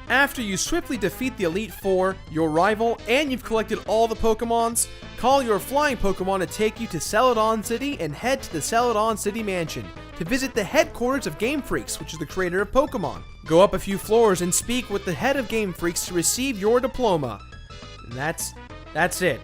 After you swiftly defeat the Elite Four, your rival, and you've collected all the Pokemons, call your flying Pokemon to take you to Celadon City and head to the Celadon City Mansion to visit the headquarters of Game Freaks, which is the creator of Pokemon. Go up a few floors and speak with the head of Game Freaks to receive your diploma. And that's it.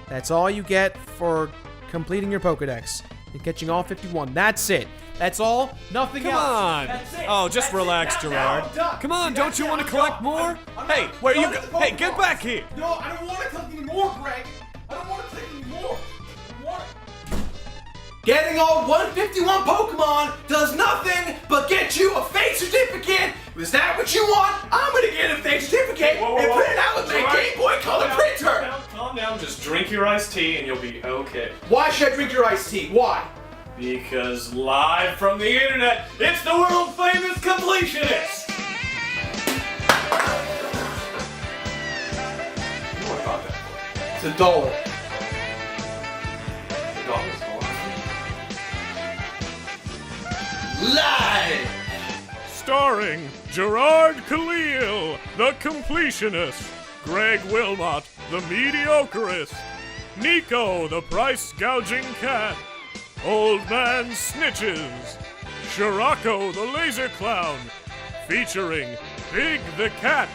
That's all you get for completing your Pokedex and catching all 51. That's it. That's all. Nothing else. Come on. That's it. Oh, just relax, Gerard. Come on, don't you want to collect more? Hey, where you go? Hey, get back here. No, I don't want to collect any more, Greg. I don't want to collect any more. Getting all 151 Pokemon does nothing but get you a fake certificate. Is that what you want? I'm gonna get a fake certificate and print it out with my Game Boy Color printer. Calm down, just drink your iced tea and you'll be okay. Why should I drink your iced tea? Why? Because live from the internet, it's the world famous Completionist! What about that for? It's $1. Live! Starring Gerard Khalil, the Completionist, Greg Wilmot, the Mediocrist, Nico, the price-gouging cat, Old Man Snitches, Shirako the Laser Clown, featuring Big the Cat,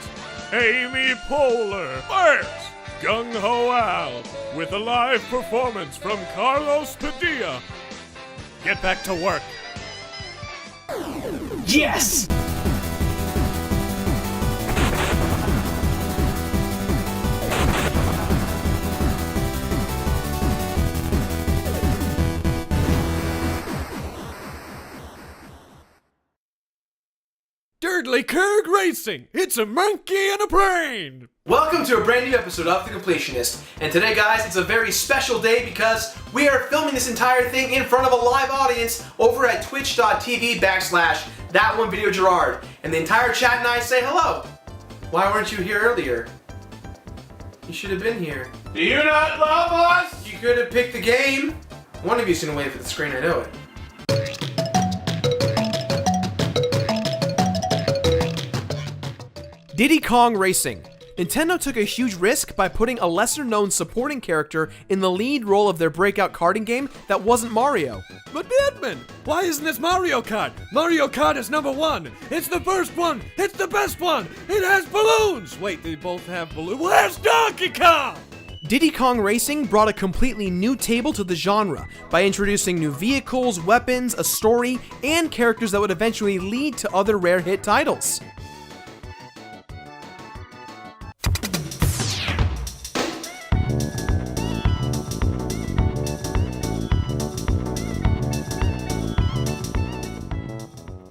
Amy Poehler, first, Gung Ho Al, with a live performance from Carlos Padilla. Get back to work. Yes! Durdley Kerg Racing! It's a monkey and a brain! Welcome to a brand new episode of The Completionist. And today, guys, it's a very special day because we are filming this entire thing in front of a live audience over at twitch.tv/ThatOneVideoGerard. And the entire chat and I say hello. Why weren't you here earlier? You should have been here. Do you not love us? You could have picked the game. One of you's gonna wait for the screen, I know it. Diddy Kong Racing. Nintendo took a huge risk by putting a lesser-known supporting character in the lead role of their breakout karting game that wasn't Mario. But Edmund, why isn't this Mario Kart? Mario Kart is #1. It's the first one. It's the best one. It has balloons. Wait, they both have balloons. Where's Donkey Kong? Diddy Kong Racing brought a completely new table to the genre by introducing new vehicles, weapons, a story, and characters that would eventually lead to other rare hit titles.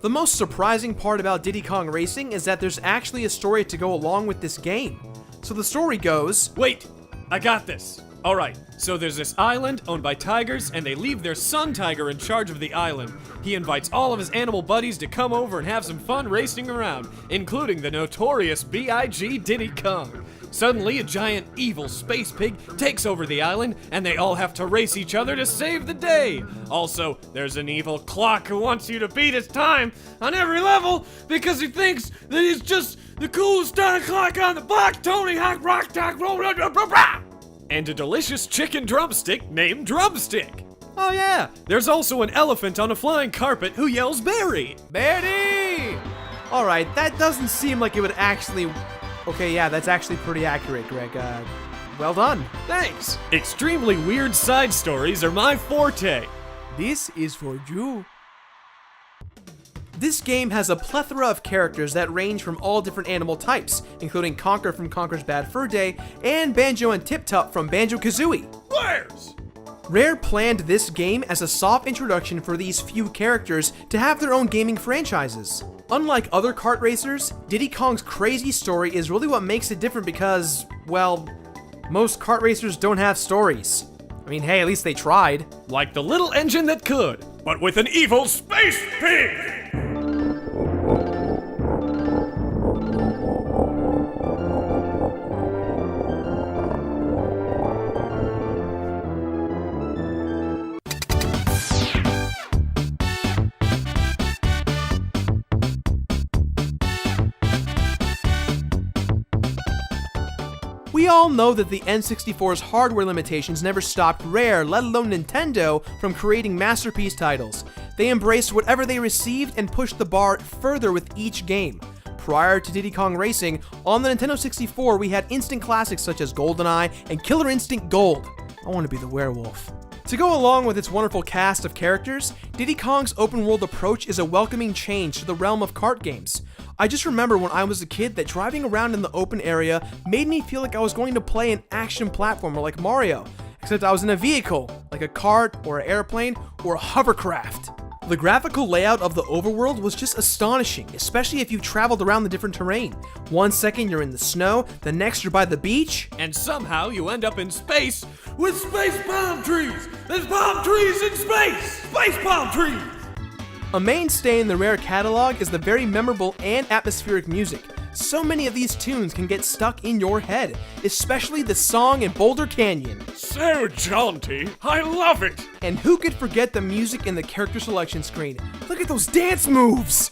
The most surprising part about Diddy Kong Racing is that there's actually a story to go along with this game. So the story goes... Wait, I got this. Alright, so there's this island owned by tigers, and they leave their son tiger in charge of the island. He invites all of his animal buddies to come over and have some fun racing around, including the notorious B.I.G. Diddy Kong. Suddenly, a giant evil space pig takes over the island, and they all have to race each other to save the day. Also, there's an evil clock who wants you to beat his time on every level because he thinks that he's just the coolest darn clock on the block. Tony Hawk, Rock, Talk, Roll, and a delicious chicken drumstick named Drumstick. Oh yeah, there's also an elephant on a flying carpet who yells Barry. Barry! Alright, that doesn't seem like it would actually... Okay, yeah, that's actually pretty accurate, Greg. Well done. Thanks. Extremely weird side stories are my forte. This is for you. This game has a plethora of characters that range from all different animal types, including Conker from Conker's Bad Fur Day and Banjo and Tip-Top from Banjo-Kazooie. Where's? Rare planned this game as a soft introduction for these few characters to have their own gaming franchises. Unlike other kart racers, Diddy Kong's crazy story is really what makes it different because, well, most kart racers don't have stories. I mean, hey, at least they tried. Like the little engine that could, but with an evil space pig! all know that the N64's hardware limitations never stopped Rare, let alone Nintendo, from creating masterpiece titles. They embraced whatever they received and pushed the bar further with each game. Prior to Diddy Kong Racing, on the Nintendo 64 we had instant classics such as GoldenEye and Killer Instinct Gold. I want to be the werewolf. To go along with its wonderful cast of characters, Diddy Kong's open world approach is a welcoming change to the realm of kart games. I just remember when I was a kid that driving around in the open area made me feel like I was going to play an action platformer like Mario, except I was in a vehicle, like a cart or an airplane or a hovercraft. The graphical layout of the overworld was just astonishing, especially if you've traveled around the different terrain. One second you're in the snow, the next you're by the beach, And somehow you end up in space with space palm trees! There's palm trees in space! Space palm trees! A mainstay in the Rare catalog is the very memorable and atmospheric music. So many of these tunes can get stuck in your head, especially the song in Boulder Canyon. So jaunty, I love it. And who could forget the music in the character selection screen? Look at those dance moves!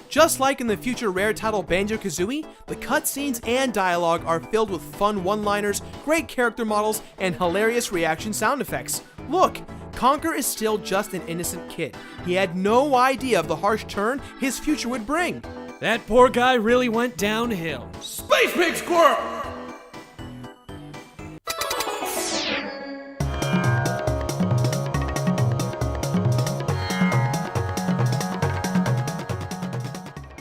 Just like in the future Rare title Banjo-Kazooie, the cutscenes and dialogue are filled with fun one-liners, great character models, and hilarious reaction sound effects. Look, Conker is still just an innocent kid. He had no idea of the harsh turn his future would bring. That poor guy really went downhill. Space pig squirrel.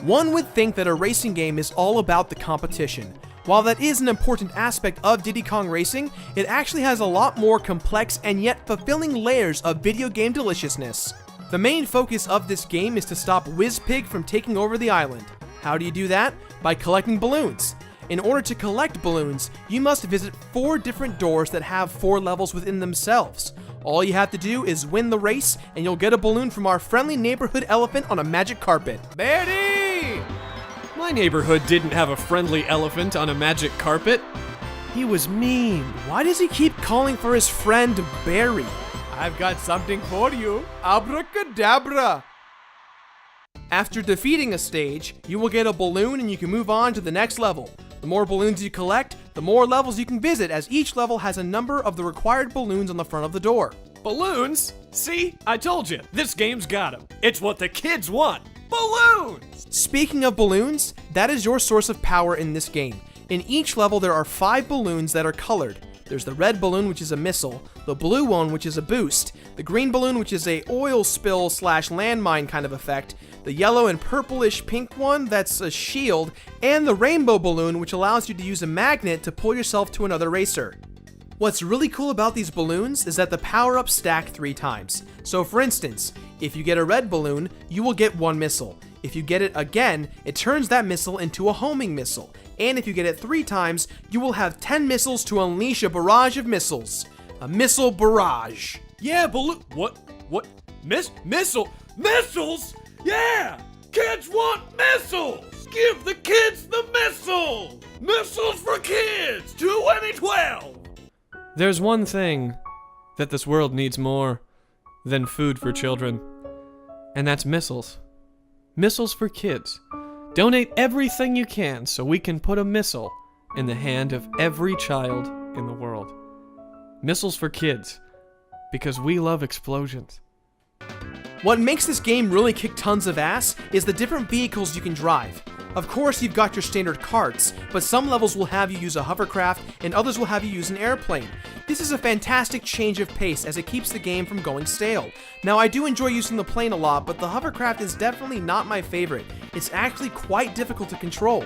One would think that a racing game is all about the competition. While that is an important aspect of Diddy Kong Racing, it actually has a lot more complex and yet fulfilling layers of video game deliciousness. The main focus of this game is to stop Whizpig from taking over the island. How do you do that? By collecting balloons. In order to collect balloons, you must visit 4 different doors that have 4 levels within themselves. All you have to do is win the race, and you'll get a balloon from our friendly neighborhood elephant on a magic carpet. Betty! My neighborhood didn't have a friendly elephant on a magic carpet. He was mean. Why does he keep calling for his friend Barry? I've got something for you. Abracadabra! After defeating a stage, you will get a balloon and you can move on to the next level. The more balloons you collect, the more levels you can visit, as each level has a number of the required balloons on the front of the door. Balloons? See? I told you, this game's got 'em. It's what the kids want. Balloons! Speaking of balloons, that is your source of power in this game. In each level there are 5 balloons that are colored. There's the red balloon, which is a missile, the blue one, which is a boost, the green balloon, which is a oil spill / landmine kind of effect, the yellow and purplish pink one, that's a shield, and the rainbow balloon, which allows you to use a magnet to pull yourself to another racer. What's really cool about these balloons is that the power-ups stack 3 times. So for instance, if you get a red balloon, you will get 1 missile. If you get it again, it turns that missile into a homing missile. And if you get it 3 times, you will have 10 missiles to unleash a barrage of missiles. A missile barrage. Yeah, balloon. What? Missile? Missiles? Yeah! Kids want missiles! Give the kids the missile! Missiles for kids! 2012! There's one thing that this world needs more than food for children, and that's missiles. Missiles for kids. Donate everything you can so we can put a missile in the hand of every child in the world. Missiles for kids, because we love explosions. What makes this game really kick tons of ass is the different vehicles you can drive. Of course, you've got your standard carts, but some levels will have you use a hovercraft and others will have you use an airplane. This is a fantastic change of pace as it keeps the game from going stale. Now, I do enjoy using the plane a lot, but the hovercraft is definitely not my favorite. It's actually quite difficult to control.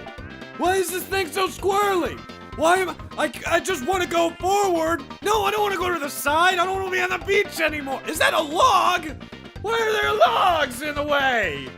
Why is this thing so squirrely? Why am I just want to go forward. No, I don't want to go to the side. I don't want to be on the beach anymore. Is that a log? Why are there logs in the way?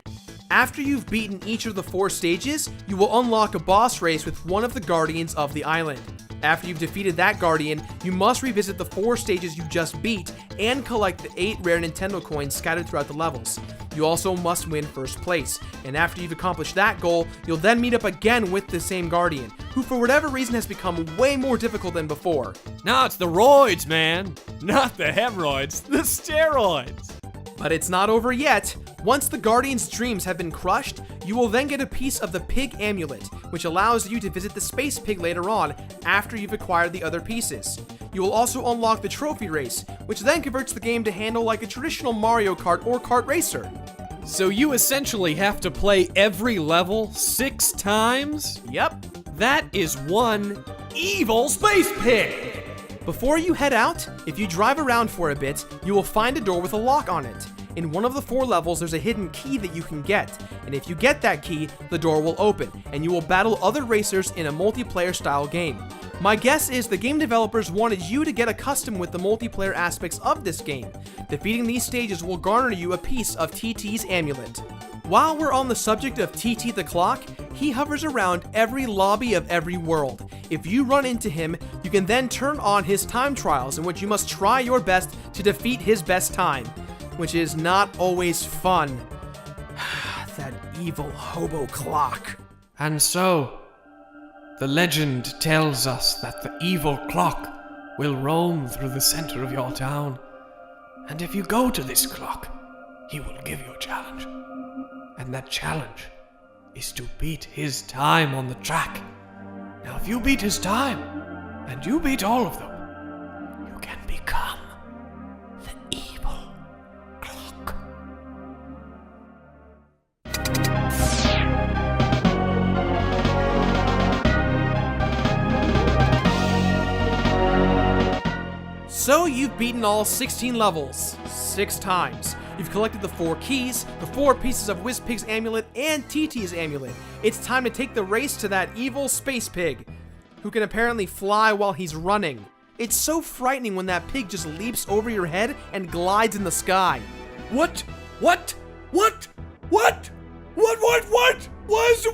After you've beaten each of the 4 stages, you will unlock a boss race with one of the guardians of the island. After you've defeated that guardian, you must revisit the 4 stages you just beat and collect the 8 rare Nintendo coins scattered throughout the levels. You also must win first place, and after you've accomplished that goal, you'll then meet up again with the same Guardian, who for whatever reason has become way more difficult than before. Nah, it's the roids, man. Not the hemorrhoids, the steroids. But it's not over yet. Once the Guardian's dreams have been crushed, you will then get a piece of the Pig Amulet, which allows you to visit the Space Pig later on after you've acquired the other pieces. You will also unlock the Trophy Race, which then converts the game to handle like a traditional Mario Kart or Kart Racer. So you essentially have to play every level 6 times? Yep. That is one evil space pig! Before you head out, if you drive around for a bit, you will find a door with a lock on it. In one of the 4 levels, there's a hidden key that you can get, and if you get that key, the door will open, and you will battle other racers in a multiplayer style game. My guess is the game developers wanted you to get accustomed with the multiplayer aspects of this game. Defeating these stages will garner you a piece of TT's amulet. While we're on the subject of TT the Clock, he hovers around every lobby of every world. If you run into him, you can then turn on his time trials in which you must try your best to defeat his best time, which is not always fun. That evil hobo clock. And so, the legend tells us that the evil clock will roam through the center of your town. And if you go to this clock, he will give you a challenge. And that challenge is to beat his time on the track. Now, if you beat his time, and you beat all of them, you can become the evil clock. So you've beaten all 16 levels, 6 times. You've collected the 4 keys, the 4 pieces of WizPig's amulet, and TT's amulet. It's time to take the race to that evil space pig, who can apparently fly while he's running. It's so frightening when that pig just leaps over your head and glides in the sky. What? What? What? What? What? Yes,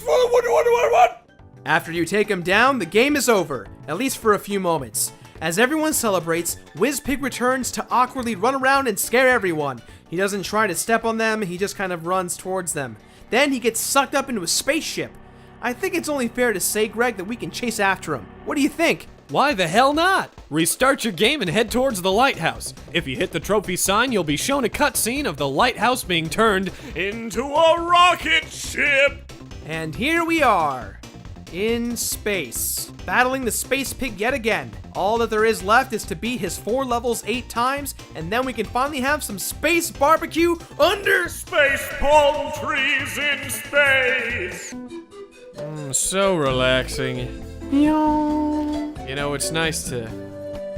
what? After you take him down, the game is over, at least for a few moments. As everyone celebrates, WizPig returns to awkwardly run around and scare everyone. He doesn't try to step on them, he just kind of runs towards them. Then he gets sucked up into a spaceship. I think it's only fair to say, Greg, that we can chase after him. What do you think? Why the hell not? Restart your game and head towards the lighthouse. If you hit the trophy sign, you'll be shown a cutscene of the lighthouse being turned into a rocket ship. And here we are, in space, battling the space pig yet again. All that there is left is to beat his 4 levels 8 times, and then we can finally have some space barbecue under Space palm trees in space! So relaxing. You know, it's nice to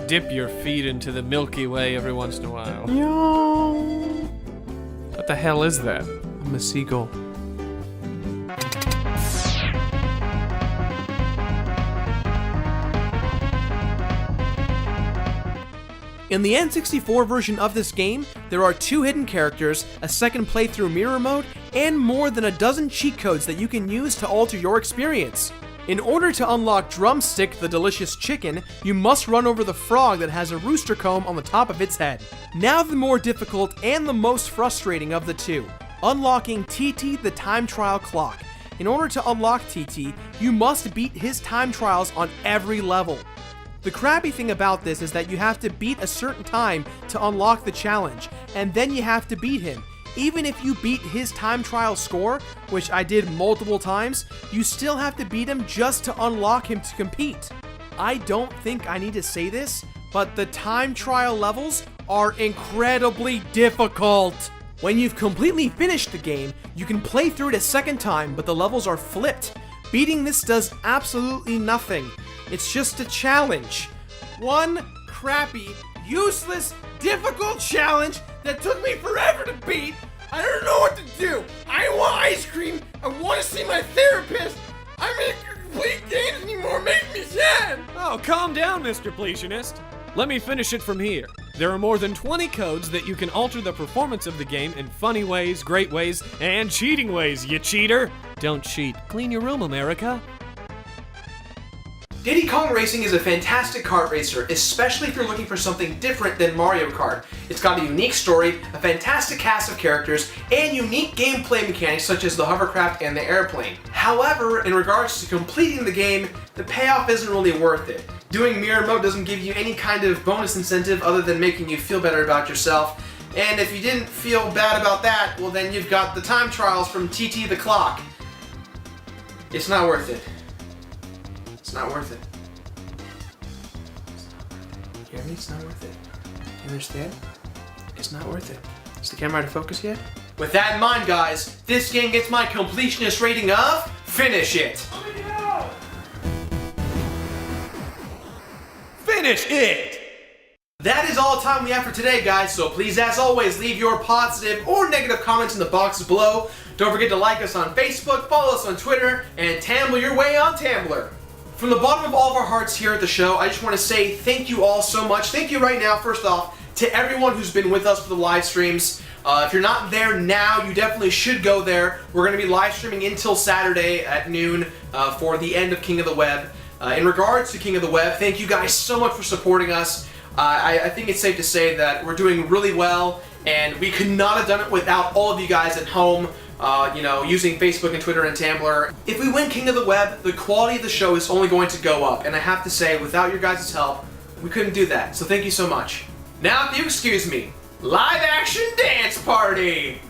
dip your feet into the Milky Way every once in a while. What the hell is that? I'm a seagull. In the N64 version of this game, there are 2 hidden characters, a second playthrough mirror mode, and more than a dozen cheat codes that you can use to alter your experience. In order to unlock Drumstick, the delicious chicken, you must run over the frog that has a rooster comb on the top of its head. Now the more difficult and the most frustrating of the 2, unlocking TT the Time Trial Clock. In order to unlock TT, you must beat his time trials on every level. The crappy thing about this is that you have to beat a certain time to unlock the challenge, and then you have to beat him. Even if you beat his time trial score, which I did multiple times, you still have to beat him just to unlock him to compete. I don't think I need to say this, but the time trial levels are incredibly difficult. When you've completely finished the game, you can play through it a second time, but the levels are flipped. Beating this does absolutely nothing. It's just a challenge. One crappy, useless, difficult challenge that took me forever to beat. I don't know what to do. I want ice cream. I want to see my therapist. I'm in complete games anymore. Make me sad. Oh, calm down, Mr. Completionist. Let me finish it from here. There are more than 20 codes that you can alter the performance of the game in funny ways, great ways, and cheating ways, you cheater. Don't cheat. Clean your room, America. Diddy Kong Racing is a fantastic kart racer, especially if you're looking for something different than Mario Kart. It's got a unique story, a fantastic cast of characters, and unique gameplay mechanics such as the hovercraft and the airplane. However, in regards to completing the game, the payoff isn't really worth it. Doing mirror mode doesn't give you any kind of bonus incentive other than making you feel better about yourself. And if you didn't feel bad about that, well then you've got the time trials from TT the Clock. It's not worth it. It's not worth it. You hear me? It's not worth it. You understand? It's not worth it. Is the camera out of focus yet? With that in mind, guys, this game gets my completionist rating of finish it. Finish it! That is all the time we have for today, guys, so please, as always, leave your positive or negative comments in the boxes below. Don't forget to like us on Facebook, follow us on Twitter, and Tamble your way on Tumblr. From the bottom of all of our hearts here at the show, I just want to say thank you all so much. Thank you right now, first off, to everyone who's been with us for the live streams. If you're not there now, you definitely should go there. We're going to be live streaming until Saturday at noon for the end of King of the Web. In regards to King of the Web, thank you guys so much for supporting us. I think it's safe to say that we're doing really well, and we could not have done it without all of you guys at home, using Facebook and Twitter and Tumblr. If we win King of the Web, the quality of the show is only going to go up, and I have to say, without your guys' help, we couldn't do that, so thank you so much. Now, if you excuse me, live action dance party!